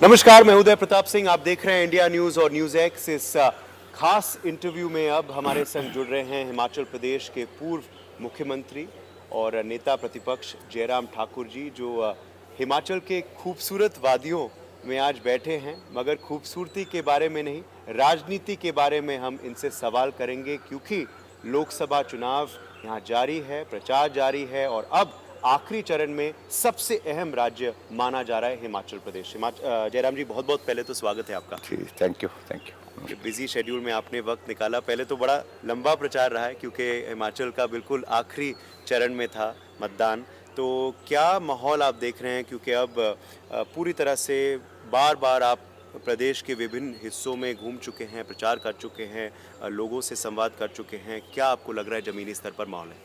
नमस्कार, मैं उदय प्रताप सिंह। आप देख रहे हैं इंडिया न्यूज और न्यूज एक्स। इस खास इंटरव्यू में अब हमारे संग जुड़ रहे हैं हिमाचल प्रदेश के पूर्व मुख्यमंत्री और नेता प्रतिपक्ष जयराम ठाकुर जी, जो हिमाचल के खूबसूरत वादियों में आज बैठे हैं। मगर खूबसूरती के बारे में नहीं, राजनीति के बारे में हम इनसे सवाल करेंगे, क्योंकि लोकसभा चुनाव यहाँ जारी है, प्रचार जारी है और अब आखिरी चरण में सबसे अहम राज्य माना जा रहा है हिमाचल प्रदेश। जयराम जी, बहुत बहुत पहले तो स्वागत है आपका। जी, थैंक यू। बिजी शेड्यूल में आपने वक्त निकाला। पहले तो बड़ा लंबा प्रचार रहा है, क्योंकि हिमाचल का बिल्कुल आखिरी चरण में था मतदान। तो क्या माहौल आप देख रहे हैं, क्योंकि अब पूरी तरह से बार बार आप प्रदेश के विभिन्न हिस्सों में घूम चुके हैं, प्रचार कर चुके हैं, लोगों से संवाद कर चुके हैं। क्या आपको लग रहा है ज़मीनी स्तर पर माहौल है?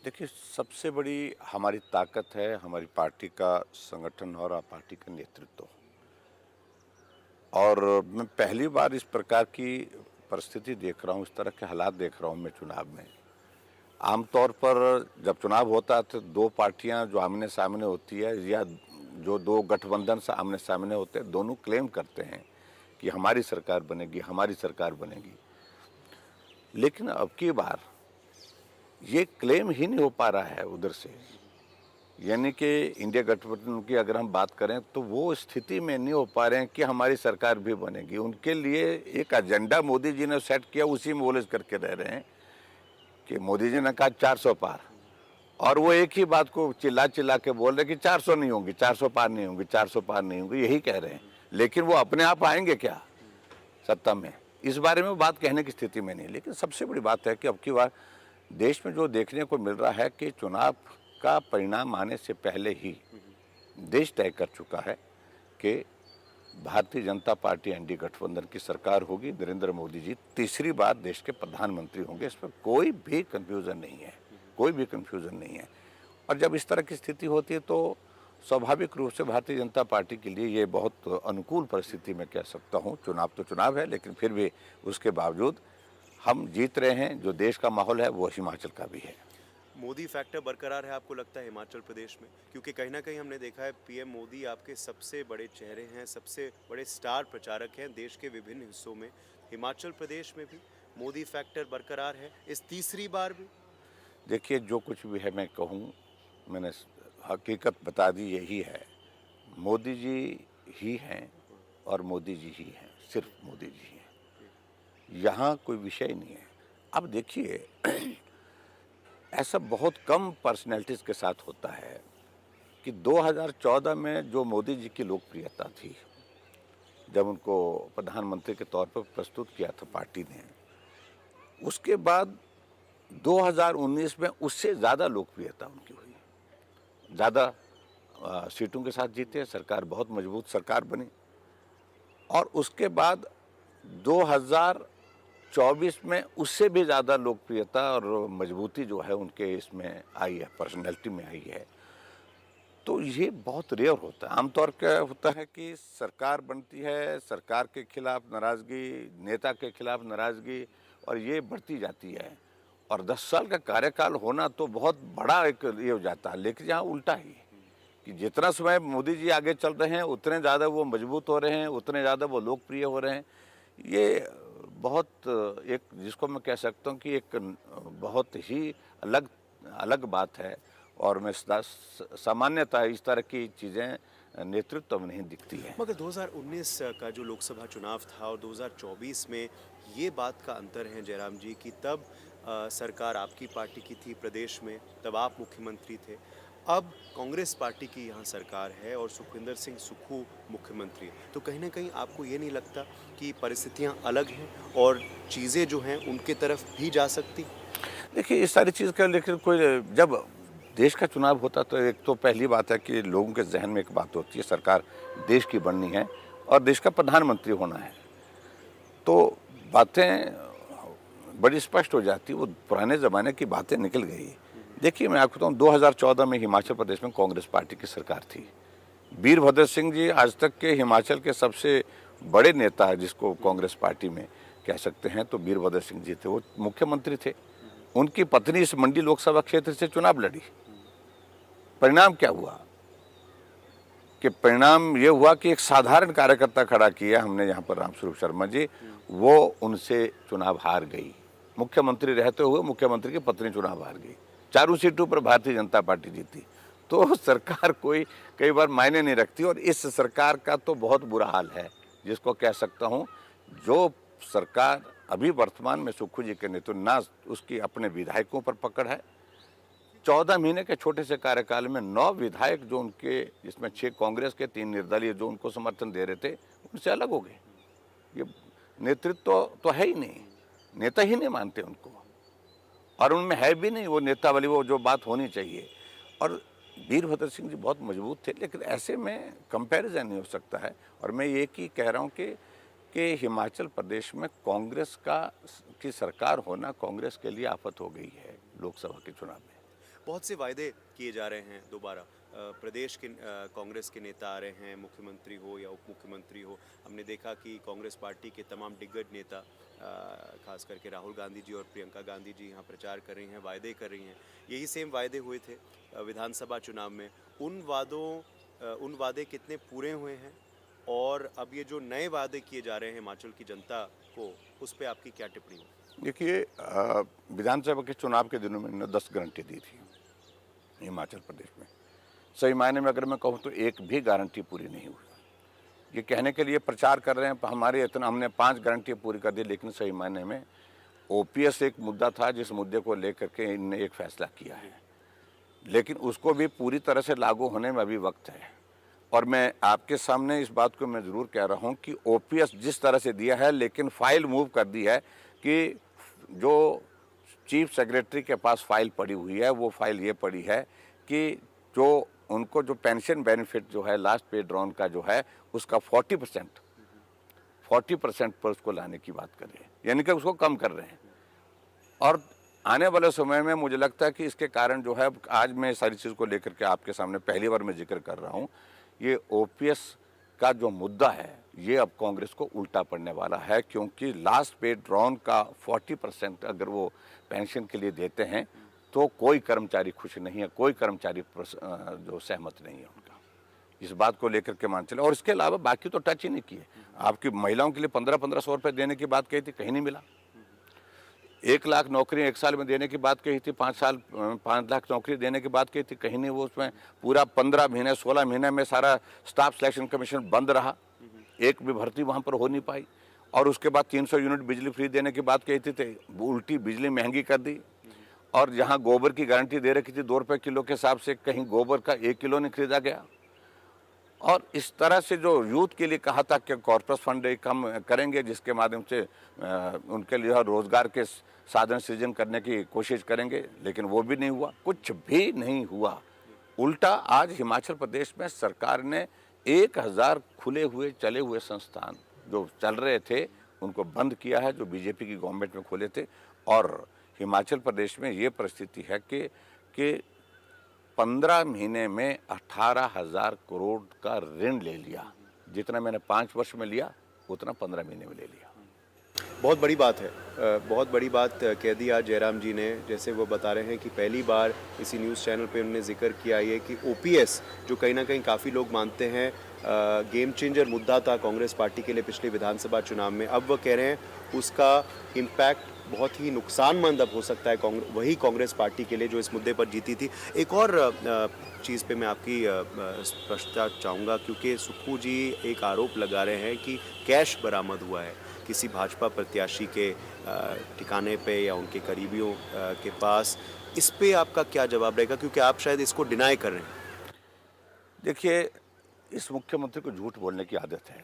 देखिए, सबसे बड़ी हमारी ताकत है हमारी पार्टी का संगठन और पार्टी का नेतृत्व। और मैं पहली बार इस प्रकार की परिस्थिति देख रहा हूँ, इस तरह के हालात देख रहा हूँ मैं चुनाव में। आमतौर पर जब चुनाव होता है तो दो पार्टियां जो आमने सामने होती है या जो दो गठबंधन से आमने सामने होते हैं, दोनों क्लेम करते हैं कि हमारी सरकार बनेगी, हमारी सरकार बनेगी। लेकिन अब की बार ये क्लेम ही नहीं हो पा रहा है उधर से। यानी कि इंडिया गठबंधन की अगर हम बात करें तो वो स्थिति में नहीं हो पा रहे हैं कि हमारी सरकार भी बनेगी। उनके लिए एक एजेंडा मोदी जी ने सेट किया, उसी में वो करके रह रहे हैं कि मोदी जी ने कहा 400 पार, और वो एक ही बात को चिल्ला चिल्ला के बोल रहे कि 400 नहीं होंगी, 400 पार नहीं होंगी, 400 पार नहीं होंगी, यही कह रहे हैं। लेकिन वो अपने आप आएंगे क्या सत्ता में, इस बारे में बात कहने की स्थिति में नहीं। लेकिन सबसे बड़ी बात है कि अब की बार देश में जो देखने को मिल रहा है कि चुनाव का परिणाम आने से पहले ही देश तय कर चुका है कि भारतीय जनता पार्टी एनडीए गठबंधन की सरकार होगी। नरेंद्र मोदी जी तीसरी बार देश के प्रधानमंत्री होंगे, इस पर कोई भी कंफ्यूजन नहीं है, कोई भी कंफ्यूजन नहीं है। और जब इस तरह की स्थिति होती है तो स्वाभाविक रूप से भारतीय जनता पार्टी के लिए ये बहुत अनुकूल परिस्थिति मैं कह सकता हूँ। चुनाव तो चुनाव है, लेकिन फिर भी उसके बावजूद हम जीत रहे हैं। जो देश का माहौल है वो हिमाचल का भी है। मोदी फैक्टर बरकरार है, आपको लगता है हिमाचल प्रदेश में? क्योंकि कहीं ना कहीं हमने देखा है पीएम मोदी आपके सबसे बड़े चेहरे हैं, सबसे बड़े स्टार प्रचारक हैं देश के विभिन्न हिस्सों में। हिमाचल प्रदेश में भी मोदी फैक्टर बरकरार है इस तीसरी बार भी? देखिए, जो कुछ भी है मैं कहूँ, मैंने हकीकत बता दी, यही है। मोदी जी ही हैं और मोदी जी ही हैं, सिर्फ मोदी जी हैं, यहाँ कोई विषय नहीं है। अब देखिए, ऐसा बहुत कम पर्सनैलिटीज़ के साथ होता है कि 2014 में जो मोदी जी की लोकप्रियता थी, जब उनको प्रधानमंत्री के तौर पर प्रस्तुत किया था पार्टी ने, उसके बाद 2019 में उससे ज़्यादा लोकप्रियता उनकी हुई, ज़्यादा सीटों के साथ जीते, सरकार बहुत मजबूत सरकार बनी। और उसके बाद 2024 में उससे भी ज़्यादा लोकप्रियता और मजबूती जो है उनके इसमें आई है, पर्सनैलिटी में आई है। तो ये बहुत रेयर होता है। आमतौर क्या होता है कि सरकार बनती है, सरकार के खिलाफ नाराज़गी, नेता के खिलाफ नाराज़गी, और ये बढ़ती जाती है। और 10 साल का कार्यकाल होना तो बहुत बड़ा एक ये हो जाता है। लेकिन यहाँ उल्टा ही कि जितना समय मोदी जी आगे चल रहे हैं उतने ज़्यादा वो मजबूत हो रहे हैं, उतने ज़्यादा वो लोकप्रिय हो रहे हैं। ये बहुत एक, जिसको मैं कह सकता हूँ कि एक बहुत ही अलग अलग बात है। और मैं सामान्यतः इस तरह की चीज़ें नेतृत्व में नहीं दिखती है। मगर 2019 का जो लोकसभा चुनाव था और 2024 में ये बात का अंतर है जयराम जी, कि तब सरकार आपकी पार्टी की थी प्रदेश में, तब आप मुख्यमंत्री थे। अब कांग्रेस पार्टी की यहाँ सरकार है और सुखविंदर सिंह सुक्खू मुख्यमंत्री। तो कहीं ना कहीं आपको ये नहीं लगता कि परिस्थितियाँ अलग हैं और चीज़ें जो हैं उनके तरफ भी जा सकती? देखिए, इस सारी चीज़ का, लेकिन कोई, जब देश का चुनाव होता तो एक तो पहली बात है कि लोगों के जहन में एक बात होती है, सरकार देश की बननी है और देश का प्रधानमंत्री होना है। तो बातें बड़ी स्पष्ट हो जाती, वो पुराने ज़माने की बातें निकल गई। देखिए, मैं आपको बताऊँ, 2014 में हिमाचल प्रदेश में कांग्रेस पार्टी की सरकार थी। वीरभद्र सिंह जी आज तक के हिमाचल के सबसे बड़े नेता है, जिसको कांग्रेस पार्टी में कह सकते हैं, तो वीरभद्र सिंह जी थे, वो मुख्यमंत्री थे। उनकी पत्नी इस मंडी लोकसभा क्षेत्र से चुनाव लड़ी। परिणाम क्या हुआ? कि परिणाम ये हुआ कि एक साधारण कार्यकर्ता खड़ा किया हमने यहाँ पर, रामस्वरूप शर्मा जी, वो उनसे चुनाव हार गई। मुख्यमंत्री रहते हुए मुख्यमंत्री की पत्नी चुनाव हार गई। चारों सीटों पर भारतीय जनता पार्टी जीती। तो सरकार कोई कई बार मायने नहीं रखती, और इस सरकार का तो बहुत बुरा हाल है, जिसको कह सकता हूँ। जो सरकार अभी वर्तमान में सुक्खू जी के नेतृत्व, ना उसकी अपने विधायकों पर पकड़ है। 14 महीने के छोटे से कार्यकाल में 9 विधायक जो उनके, जिसमें 6 कांग्रेस के, 3 निर्दलीय जो उनको समर्थन दे रहे थे, उनसे अलग हो गए। ये नेतृत्व तो है ही नहीं, नेता ही नहीं मानते उनको, और उनमें है भी नहीं वो नेता वाली वो जो बात होनी चाहिए। और वीरभद्र सिंह जी बहुत मजबूत थे, लेकिन ऐसे में कंपैरिजन नहीं हो सकता है। और मैं ये की कह रहा हूँ कि हिमाचल प्रदेश में कांग्रेस की सरकार होना कांग्रेस के लिए आफत हो गई है लोकसभा के चुनाव में। बहुत से वायदे किए जा रहे हैं दोबारा। प्रदेश के कांग्रेस के नेता आ रहे हैं, मुख्यमंत्री हो या उप मुख्यमंत्री हो। हमने देखा कि कांग्रेस पार्टी के तमाम दिग्गज नेता, खास करके राहुल गांधी जी और प्रियंका गांधी जी यहाँ प्रचार कर रही हैं, वायदे कर रही हैं। यही सेम वायदे हुए थे विधानसभा चुनाव में। उन वादे कितने पूरे हुए हैं, और अब ये जो नए वादे किए जा रहे हैं हिमाचल की जनता को, उस पर आपकी क्या टिप्पणी हो? देखिए, विधानसभा के चुनाव के दिनों में 10 गारंटी दी थी हिमाचल प्रदेश में। सही मायने में अगर मैं कहूँ तो एक भी गारंटी पूरी नहीं हुई। ये कहने के लिए प्रचार कर रहे हैं हमारे इतना, हमने 5 गारंटी पूरी कर दी, लेकिन सही मायने में ओपीएस एक मुद्दा था जिस मुद्दे को लेकर के इनने एक फैसला किया है, लेकिन उसको भी पूरी तरह से लागू होने में अभी वक्त है। और मैं आपके सामने इस बात को मैं ज़रूर कह रहा हूँ कि ओपीएस जिस तरह से दिया है, लेकिन फाइल मूव कर दी है कि जो चीफ सेक्रेटरी के पास फाइल पड़ी हुई है, वो फाइल ये पड़ी है कि जो उनको जो पेंशन बेनिफिट जो है लास्ट पे ड्रॉन का जो है, उसका 40% पर उसको लाने की बात कर रहे हैं, यानी कि उसको कम कर रहे हैं। और आने वाले समय में मुझे लगता है कि इसके कारण जो है, आज मैं सारी चीज़ को लेकर के आपके सामने पहली बार मैं जिक्र कर रहा हूँ, ये ओपीएस का जो मुद्दा है ये अब कांग्रेस को उल्टा पड़ने वाला है, क्योंकि लास्ट पे ड्रॉन का 40% अगर वो पेंशन के लिए देते हैं तो कोई कर्मचारी खुश नहीं है, कोई कर्मचारी जो सहमत नहीं है उनका, इस बात को लेकर के मान चले। और इसके अलावा बाकी तो टच ही नहीं किए। आपकी महिलाओं के लिए 1500 रुपये देने की बात कही थी, कहीं नहीं मिला। 1 लाख नौकरी 1 साल में देने की बात कही थी, 5 लाख नौकरी देने की बात कही थी, कहीं नहीं। वो उसमें पूरा 15 महीने 16 महीने में सारा स्टाफ सिलेक्शन कमीशन बंद रहा, एक भी भर्ती वहाँ पर हो नहीं पाई। और उसके बाद 300 यूनिट बिजली फ्री देने की बात कही थी, उल्टी बिजली महंगी कर दी। और जहाँ गोबर की गारंटी दे रखी थी 2 रुपये किलो के हिसाब से, कहीं गोबर का 1 किलो नहीं खरीदा गया। और इस तरह से जो यूथ के लिए कहा था कि कॉर्पस फंड कम करेंगे, जिसके माध्यम से उनके लिए रोजगार के साधन सृजन करने की कोशिश करेंगे, लेकिन वो भी नहीं हुआ, कुछ भी नहीं हुआ। उल्टा आज हिमाचल प्रदेश में सरकार ने 1000 खुले हुए चले हुए संस्थान जो चल रहे थे उनको बंद किया है, जो बीजेपी की गवर्नमेंट में खोले थे। और हिमाचल प्रदेश में ये परिस्थिति है कि 15 महीने में 18,000 करोड़ का ऋण ले लिया। जितना मैंने 5 वर्ष में लिया उतना 15 महीने में ले लिया। बहुत बड़ी बात है, बहुत बड़ी बात कह दी आज जयराम जी ने। जैसे वो बता रहे हैं कि पहली बार इसी न्यूज़ चैनल पे उन्होंने जिक्र किया ये कि ओपीएस, जो कहीं ना कहीं काफ़ी लोग मानते हैं गेम चेंजर मुद्दा था कांग्रेस पार्टी के लिए पिछले विधानसभा चुनाव में, अब वो कह रहे हैं उसका इम्पैक्ट बहुत ही नुकसानमंद अब हो सकता है वही कांग्रेस पार्टी के लिए जो इस मुद्दे पर जीती थी। एक और चीज़ पे मैं आपकी स्पष्टता चाहूँगा, क्योंकि सुक्खू जी एक आरोप लगा रहे हैं कि कैश बरामद हुआ है किसी भाजपा प्रत्याशी के ठिकाने पे या उनके करीबियों के पास। इस पे आपका क्या जवाब रहेगा, क्योंकि आप शायद इसको डिनाई कर रहे हैं? देखिए, इस मुख्यमंत्री को झूठ बोलने की आदत है।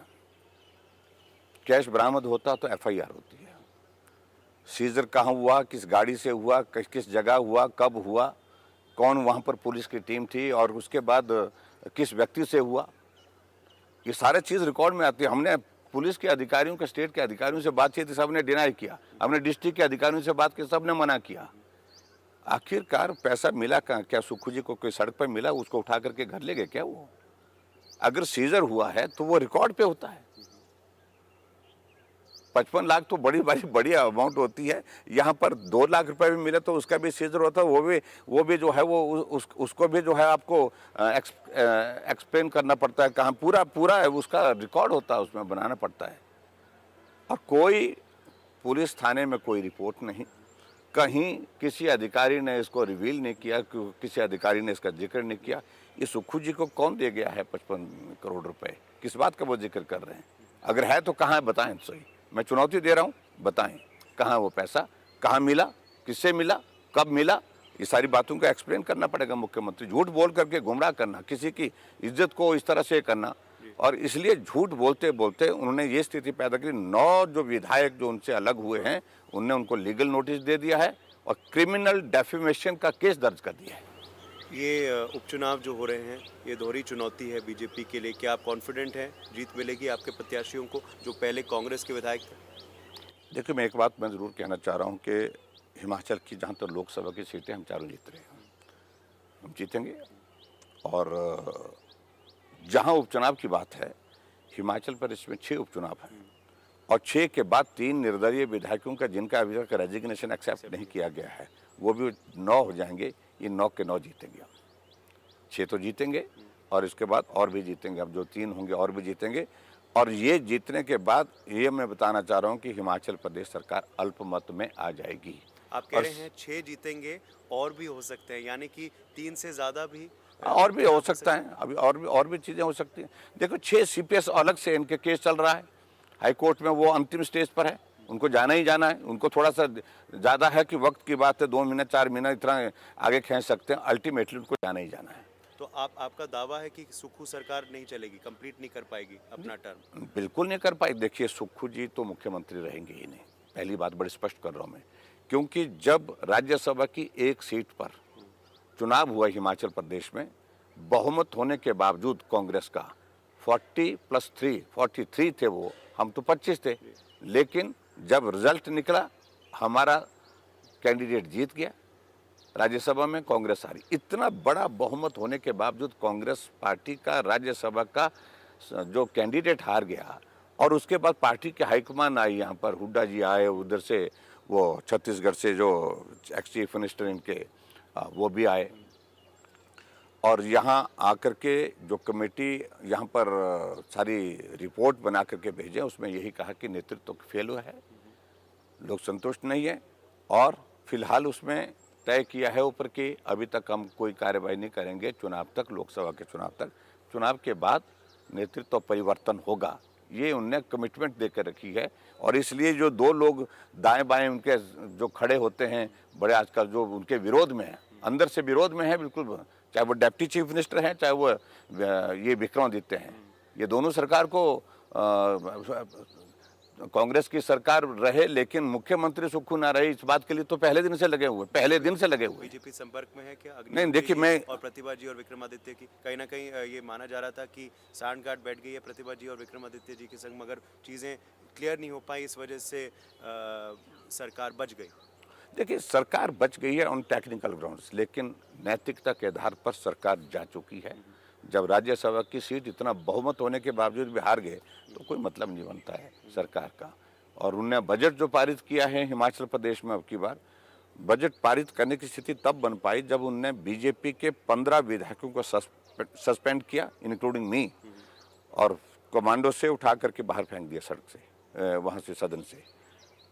कैश बरामद होता तो एफआईआर होती है। सीजर कहाँ हुआ, किस गाड़ी से हुआ, किस जगह हुआ, कब हुआ, कौन वहाँ पर पुलिस की टीम थी, और उसके बाद किस व्यक्ति से हुआ, ये सारे चीज़ रिकॉर्ड में आती है। हमने पुलिस के अधिकारियों के, स्टेट के अधिकारियों से बातचीत की, सबने डिनाई किया। हमने डिस्ट्रिक्ट के अधिकारियों से बात की, सबने मना किया। आखिरकार पैसा मिला कहाँ? क्या सुक्खू जी को कोई सड़क पर मिला, उसको उठा करके घर ले गए क्या? वो अगर सीजर हुआ है तो वो रिकॉर्ड पे होता है। 55 लाख तो बड़ी बड़ी बड़ी अमाउंट होती है। यहाँ पर 2 लाख रुपए भी मिले तो उसका भी सीजर होता है, वो भी जो है वो उसको भी जो है आपको एक्सप्लेन करना पड़ता है, कहाँ पूरा पूरा है उसका रिकॉर्ड होता है, उसमें बनाना पड़ता है। और कोई पुलिस थाने में कोई रिपोर्ट नहीं, कहीं किसी अधिकारी ने इसको रिवील नहीं किया, किसी अधिकारी ने इसका जिक्र नहीं किया। ये सुक्खू जी को कौन दे गया है 55 करोड़ रुपए? किस बात का वो जिक्र कर रहे हैं? अगर है तो कहाँ है बताएं तो सही। मैं चुनौती दे रहा हूँ, बताएं कहाँ वो पैसा, कहाँ मिला, किससे मिला, कब मिला? ये सारी बातों का एक्सप्लेन करना पड़ेगा मुख्यमंत्री। झूठ बोल करके गुमराह करना, किसी की इज्जत को इस तरह से करना, और इसलिए झूठ बोलते बोलते उन्होंने ये स्थिति पैदा की। 9 जो विधायक जो उनसे अलग हुए हैं, उनने उनको लीगल नोटिस दे दिया है और क्रिमिनल डेफेमेशन का केस दर्ज कर दिया है। ये उपचुनाव जो हो रहे हैं, ये दोहरी चुनौती है बीजेपी के लिए। क्या आप कॉन्फिडेंट हैं जीत मिलेगी आपके प्रत्याशियों को जो पहले कांग्रेस के विधायक थे? देखिए, मैं एक बात मैं ज़रूर कहना चाह रहा हूँ कि हिमाचल की जहाँ तक लोकसभा की सीटें हम चारों जीत रहे हैं, हम जीतेंगे। और जहाँ उपचुनाव की बात है, हिमाचल पर इसमें 6 उपचुनाव हैं और 6 के बाद 3 निर्दलीय विधायकों का जिनका अभी तक रेजिग्नेशन एक्सेप्ट नहीं किया गया है, वो भी 9 हो जाएंगे। ये 9 के 9 जीतेंगे हम। 6 तो जीतेंगे और इसके बाद और भी जीतेंगे, अब जो 3 होंगे और भी जीतेंगे। और ये जीतने के बाद ये मैं बताना चाह रहा हूँ कि हिमाचल प्रदेश सरकार अल्पमत में आ जाएगी। आप कह रहे हैं 6 जीतेंगे और भी हो सकते हैं, यानी कि 3 से ज़्यादा भी और भी हो सकता है, अभी और भी चीज़ें हो सकती हैं। देखो, 6 सीपीएस अलग से इनके केस चल रहा है हाई कोर्ट में, वो अंतिम स्टेज पर है, उनको जाना ही जाना है। उनको थोड़ा सा ज़्यादा है कि वक्त की बात है, 2 महीने 4 महीना इतना आगे खींच सकते हैं, अल्टीमेटली उनको जाना ही जाना है। तो आपका दावा है कि सुक्खू सरकार नहीं चलेगी, कंप्लीट नहीं कर पाएगी अपना टर्म? बिल्कुल नहीं कर पाई। देखिए, सुक्खू जी तो मुख्यमंत्री रहेंगे ही नहीं, पहली बात बड़ी स्पष्ट कर रहा हूँ मैं। क्योंकि जब राज्यसभा की एक सीट पर चुनाव हुआ हिमाचल प्रदेश में, बहुमत होने के बावजूद कांग्रेस का 40 + 3 43 थे वो, हम तो 25 थे, लेकिन जब रिजल्ट निकला हमारा कैंडिडेट जीत गया राज्यसभा में, कांग्रेस हारी। इतना बड़ा बहुमत होने के बावजूद कांग्रेस पार्टी का राज्यसभा का जो कैंडिडेट हार गया। और उसके बाद पार्टी के हाईकमान आई, यहाँ पर हुड्डा जी आए, उधर से वो छत्तीसगढ़ से जो एक्स चीफ मिनिस्टर इनके वो भी आए, और यहाँ आकर के जो कमेटी यहाँ पर सारी रिपोर्ट बना करके भेजे, उसमें यही कहा कि नेतृत्व फेल हुआ है, लोग संतुष्ट नहीं है, और फिलहाल उसमें तय किया है ऊपर कि अभी तक हम कोई कार्रवाई नहीं करेंगे चुनाव तक, लोकसभा के चुनाव तक। चुनाव के बाद नेतृत्व परिवर्तन होगा, ये उनने कमिटमेंट देकर रखी है। और इसलिए जो 2 लोग दाएं बाएं उनके जो खड़े होते हैं बड़े आजकल, जो उनके विरोध में है, अंदर से विरोध में है बिल्कुल, चाहे वो डिप्टी चीफ मिनिस्टर हैं, चाहे वो ये विक्रमादित्य हैं, ये दोनों सरकार को कांग्रेस की सरकार रहे लेकिन मुख्यमंत्री सुक्खू ना रहे, इस बात के लिए तो पहले दिन से लगे हुए, पहले दिन से लगे हुए। बीजेपी संपर्क में है क्या? नहीं, देखिए, मैं और प्रतिभा जी और विक्रमादित्य की कहीं ना कहीं ये माना जा रहा था कि सांठगांठ बैठ गई है प्रतिभा जी और विक्रमादित्य जी के संग, मगर चीज़ें क्लियर नहीं हो पाई, इस वजह से सरकार बच गई। देखिए, सरकार बच गई है ऑन टेक्निकल ग्राउंड्स, लेकिन नैतिकता के आधार पर सरकार जा चुकी है। जब राज्यसभा की सीट इतना बहुमत होने के बावजूद भी हार गए तो कोई मतलब नहीं बनता है सरकार का। और उनने बजट जो पारित किया है हिमाचल प्रदेश में, अब की बार बजट पारित करने की स्थिति तब बन पाई जब उनने बीजेपी के 15 विधायकों को सस्पेंड किया, इंक्लूडिंग मी, और कमांडो से उठा करके बाहर फेंक दिया सड़क से, वहाँ से, सदन से,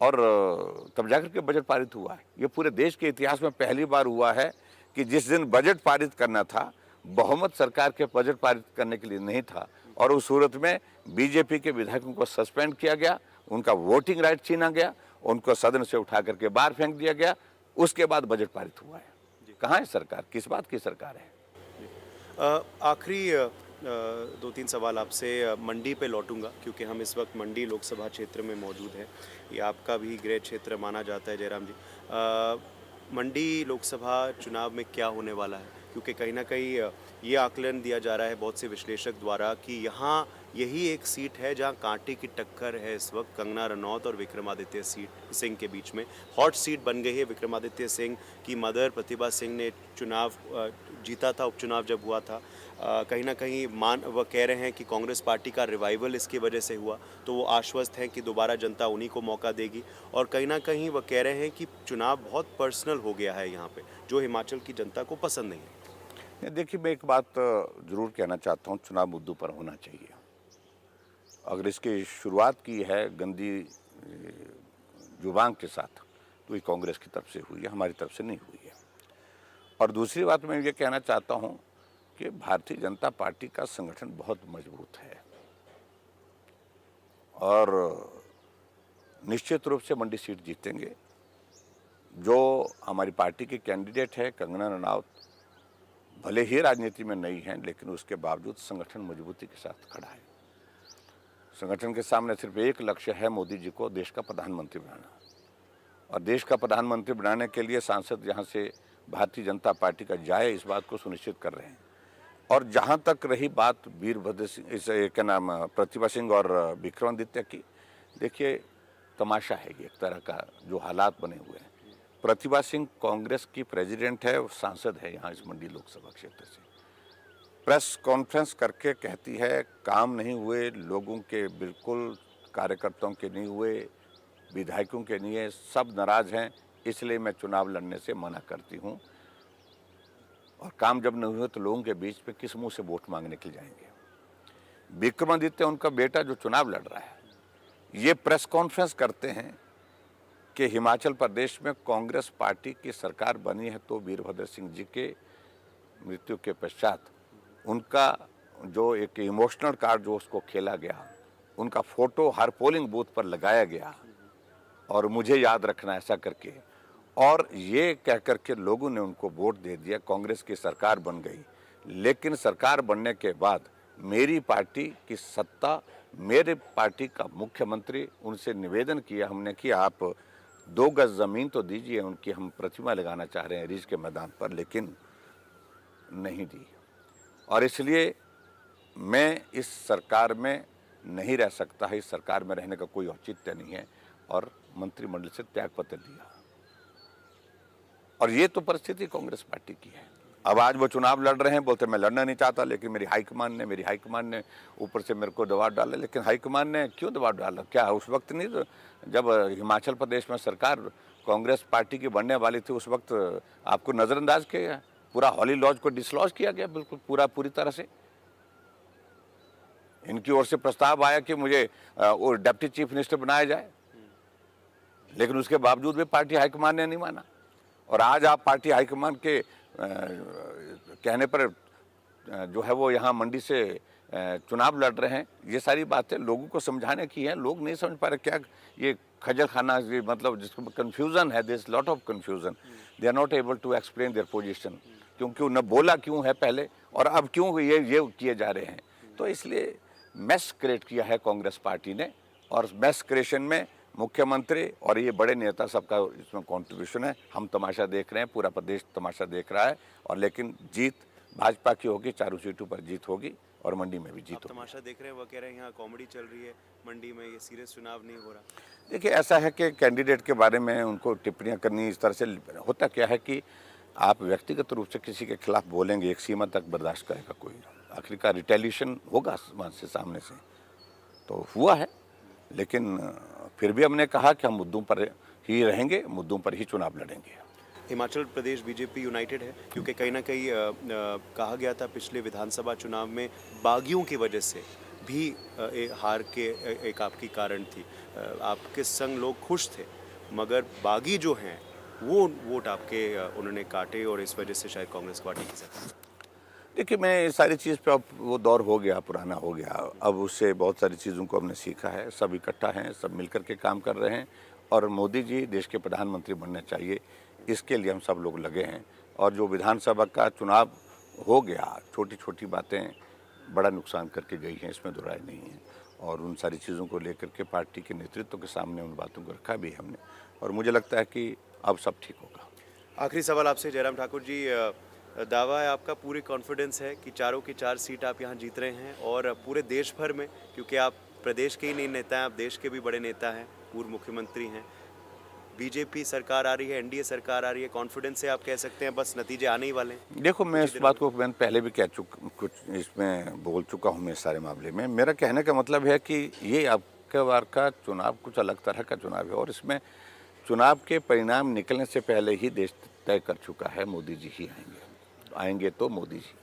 और तब जाकर के बजट पारित हुआ है। ये पूरे देश के इतिहास में पहली बार हुआ है कि जिस दिन बजट पारित करना था, बहुमत सरकार के बजट पारित करने के लिए नहीं था, और उस सूरत में बीजेपी के विधायकों को सस्पेंड किया गया, उनका वोटिंग राइट छीना गया, उनको सदन से उठा करके बाहर फेंक दिया गया, उसके बाद बजट पारित हुआ है। कहाँ है सरकार, किस बात की सरकार है? आखिरी 2-3 सवाल आपसे मंडी पे लौटूंगा, क्योंकि हम इस वक्त मंडी लोकसभा क्षेत्र में मौजूद हैं। ये आपका भी गृह क्षेत्र माना जाता है जयराम जी। मंडी लोकसभा चुनाव में क्या होने वाला है? क्योंकि कहीं ना कहीं ये आकलन दिया जा रहा है बहुत से विश्लेषक द्वारा कि यहाँ यही एक सीट है जहां कांटे की टक्कर है इस वक्त कंगना रनौत और विक्रमादित्य सिंह के बीच में। हॉट सीट बन गई है। विक्रमादित्य सिंह की मदर प्रतिभा सिंह ने चुनाव जीता था, उपचुनाव जब हुआ था। कहीं ना कहीं वह कह रहे हैं कि कांग्रेस पार्टी का रिवाइवल इसकी वजह से हुआ, तो वो आश्वस्त हैं कि दोबारा जनता उन्हीं को मौका देगी। और कहीं ना कहीं वह कह रहे हैं कि चुनाव बहुत पर्सनल हो गया है यहाँ पे, जो हिमाचल की जनता को पसंद नहीं है। देखिए, मैं एक बात जरूर कहना चाहता हूँ, चुनाव मुद्दों पर होना चाहिए। अगर इसकी शुरुआत की है गंदी जुबान के साथ, तो ये कांग्रेस की तरफ से हुई है, हमारी तरफ से नहीं हुई है। और दूसरी बात मैं ये कहना चाहता हूँ कि भारतीय जनता पार्टी का संगठन बहुत मजबूत है और निश्चित रूप से मंडी सीट जीतेंगे। जो हमारी पार्टी के कैंडिडेट है कंगना रनौत, भले ही राजनीति में नहीं है, लेकिन उसके बावजूद संगठन मजबूती के साथ खड़ा है। संगठन के सामने सिर्फ एक लक्ष्य है, मोदी जी को देश का प्रधानमंत्री बनाना। और देश का प्रधानमंत्री बनाने के लिए सांसद यहाँ से भारतीय जनता पार्टी का जाए, इस बात को सुनिश्चित कर रहे हैं। और जहाँ तक रही बात वीरभद्र सिंह, इस क्या नाम, प्रतिभा सिंह और विक्रमादित्य की, देखिए तमाशा है ये एक तरह का जो हालात बने हुए हैं। प्रतिभा सिंह कांग्रेस की प्रेसिडेंट है, सांसद है यहाँ इस मंडी लोकसभा क्षेत्र से। प्रेस कॉन्फ्रेंस करके कहती है काम नहीं हुए लोगों के, बिल्कुल कार्यकर्ताओं के नहीं हुए, विधायकों के नहीं है, सब नाराज हैं, इसलिए मैं चुनाव लड़ने से मना करती हूँ। और काम जब नहीं हुए तो लोगों के बीच में किस मुंह से वोट मांगने के लिए जाएंगे। विक्रमादित्य उनका बेटा जो चुनाव लड़ रहा है, ये प्रेस कॉन्फ्रेंस करते हैं कि हिमाचल प्रदेश में कांग्रेस पार्टी की सरकार बनी है, तो वीरभद्र सिंह जी के मृत्यु के पश्चात उनका जो एक इमोशनल कार्ड जो उसको खेला गया, उनका फोटो हर पोलिंग बूथ पर लगाया गया और मुझे याद रखना ऐसा करके, और ये कह कर के लोगों ने उनको वोट दे दिया, कांग्रेस की सरकार बन गई। लेकिन सरकार बनने के बाद मेरी पार्टी की सत्ता, मेरे पार्टी का मुख्यमंत्री, उनसे निवेदन किया हमने कि आप 2 गज ज़मीन तो दीजिए, उनकी हम प्रतिमा लगाना चाह रहे हैं रिज के मैदान पर, लेकिन नहीं दी। और इसलिए मैं इस सरकार में नहीं रह सकता है, इस सरकार में रहने का कोई औचित्य नहीं है, और मंत्रिमंडल से त्यागपत्र दिया। और ये तो परिस्थिति कांग्रेस पार्टी की है। अब आज वो चुनाव लड़ रहे हैं, बोलते मैं लड़ना नहीं चाहता, लेकिन मेरी हाईकमान ने ऊपर से मेरे को दबाव डाला। लेकिन हाईकमान ने क्यों दबाव डाला? क्या उस वक्त नहीं, तो जब हिमाचल प्रदेश में सरकार कांग्रेस पार्टी की बनने वाली थी, उस वक्त आपको नज़रअंदाज किया गया, पूरा हॉली लॉज को डिसलॉज किया गया, बिल्कुल पूरी तरह से। इनकी ओर से प्रस्ताव आया कि मुझे वो डिप्टी चीफ मिनिस्टर बनाया जाए, लेकिन उसके बावजूद भी पार्टी हाईकमान ने नहीं माना। और आज आप पार्टी हाईकमान के कहने पर जो है वो यहाँ मंडी से चुनाव लड़ रहे हैं। ये सारी बातें लोगों को समझाने की हैं, लोग नहीं समझ पा रहे। क्या ये खजल खाना, ये मतलब जिसको कन्फ्यूज़न है, there is lot of confusion, they are not able to explain their position, क्योंकि उन्हें बोला क्यों है पहले और अब क्यों ये किए जा रहे हैं। तो इसलिए मैस क्रिएट किया है कांग्रेस पार्टी ने, और मैस क्रिएशन में मुख्यमंत्री और ये बड़े नेता सबका इसमें कंट्रीब्यूशन है। हम तमाशा देख रहे हैं, पूरा प्रदेश तमाशा देख रहा है, और लेकिन जीत भाजपा की होगी, चारों सीटों पर जीत होगी और मंडी में भी जीत होगी। तमाशा देख रहे हैं, वो कह रहे हैं यहाँ कॉमेडी चल रही है मंडी में, ये सीरियस चुनाव नहीं हो रहा। देखिए, ऐसा है कि कैंडिडेट के बारे में उनको टिप्पणियां करनी इस तरह से, होता क्या है कि आप व्यक्तिगत रूप से किसी के खिलाफ बोलेंगे, एक सीमा तक बर्दाश्त करेगा कोई, आखिरकार रिटेलिएशन होगा से सामने से, तो हुआ है। लेकिन फिर भी हमने कहा कि हम मुद्दों पर ही रहेंगे, मुद्दों पर ही चुनाव लड़ेंगे। हिमाचल प्रदेश बीजेपी यूनाइटेड है, क्योंकि कहीं ना कहीं कहा गया था पिछले विधानसभा चुनाव में बागियों की वजह से भी हार के एक आपकी कारण थी। आपके संग लोग खुश थे, मगर बागी जो हैं वो वोट आपके उन्होंने काटे, और इस वजह से शायद कांग्रेस पार्टी की सरकार। देखिए, मैं इस सारी चीज़ पे, अब वो दौर हो गया, पुराना हो गया, अब उससे बहुत सारी चीज़ों को हमने सीखा है। सब इकट्ठा हैं, सब मिलकर के काम कर रहे हैं, और मोदी जी देश के प्रधानमंत्री बनने चाहिए, इसके लिए हम सब लोग लगे हैं। और जो विधानसभा का चुनाव हो गया, छोटी छोटी बातें बड़ा नुकसान करके गई हैं, इसमें दो राय नहीं है। और उन सारी चीज़ों को लेकर के पार्टी के नेतृत्व के सामने उन बातों को रखा भी है हमने, और मुझे लगता है कि अब सब ठीक होगा। आखिरी सवाल आपसे जयराम ठाकुर जी, दावा है आपका, पूरी कॉन्फिडेंस है कि चारों की चार सीट आप यहाँ जीत रहे हैं और पूरे देश भर में, क्योंकि आप प्रदेश के ही नहीं नेता हैं, आप देश के भी बड़े नेता हैं, पूर्व मुख्यमंत्री हैं। बीजेपी सरकार आ रही है, एनडीए सरकार आ रही है, कॉन्फिडेंस से आप कह सकते हैं बस नतीजे आने ही वाले हैं। देखो, मैं इस बात को मैंने पहले भी कुछ इसमें बोल चुका हूँ मैं इस सारे मामले में। मेरा कहने का मतलब है कि ये आपके बार का चुनाव कुछ अलग तरह का चुनाव है और इसमें चुनाव के परिणाम निकलने से पहले ही देश तय कर चुका है मोदी जी ही आएंगे तो मोदी जी।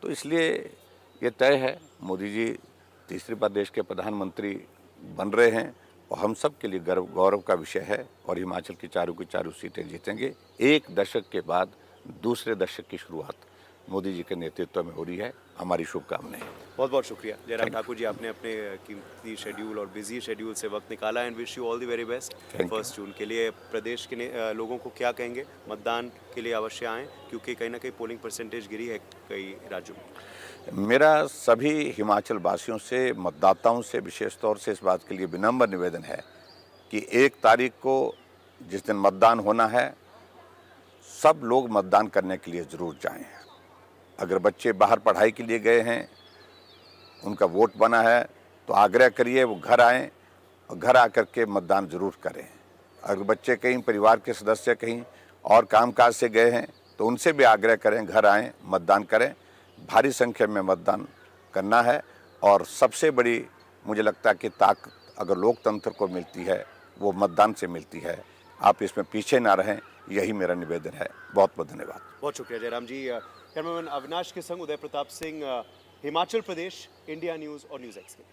तो इसलिए ये तय है, मोदी जी तीसरी बार देश के प्रधानमंत्री बन रहे हैं और हम सब के लिए गौरव का विषय है और हिमाचल की चारों सीटें जीतेंगे। एक दशक के बाद दूसरे दशक की शुरुआत मोदी जी के नेतृत्व में हो रही है। हमारी शुभकामनाएं। बहुत बहुत शुक्रिया जयराम ठाकुर जी, आपने अपने कीमती शेड्यूल और बिजी शेड्यूल से वक्त निकाला and wish you all the very best. Thank you. 1 जून के लिए प्रदेश के लोगों को क्या कहेंगे? मतदान के लिए अवश्य आएँ, क्योंकि कहीं ना कहीं पोलिंग परसेंटेज गिरी है कई राज्यों में। मेरा सभी हिमाचल वासियों से, मतदाताओं से विशेष तौर से इस बात के लिए विनम्र निवेदन है कि 1 तारीख को जिस दिन मतदान होना है, सब लोग मतदान करने के लिए ज़रूर जाएं। अगर बच्चे बाहर पढ़ाई के लिए गए हैं, उनका वोट बना है, तो आग्रह करिए वो घर आएँ और घर आकर के मतदान ज़रूर करें। अगर बच्चे कहीं परिवार के सदस्य कहीं और कामकाज से गए हैं तो उनसे भी आग्रह करें घर आएँ, मतदान करें। भारी संख्या में मतदान करना है और सबसे बड़ी मुझे लगता है कि ताकत अगर लोकतंत्र को मिलती है वो मतदान से मिलती है। आप इसमें पीछे ना रहें, यही मेरा निवेदन है। बहुत बहुत धन्यवाद। बहुत शुक्रिया जयराम जी। कैमरामैन अविनाश के संग उदय प्रताप सिंह, हिमाचल प्रदेश, इंडिया न्यूज़ और न्यूज़ एक्स के।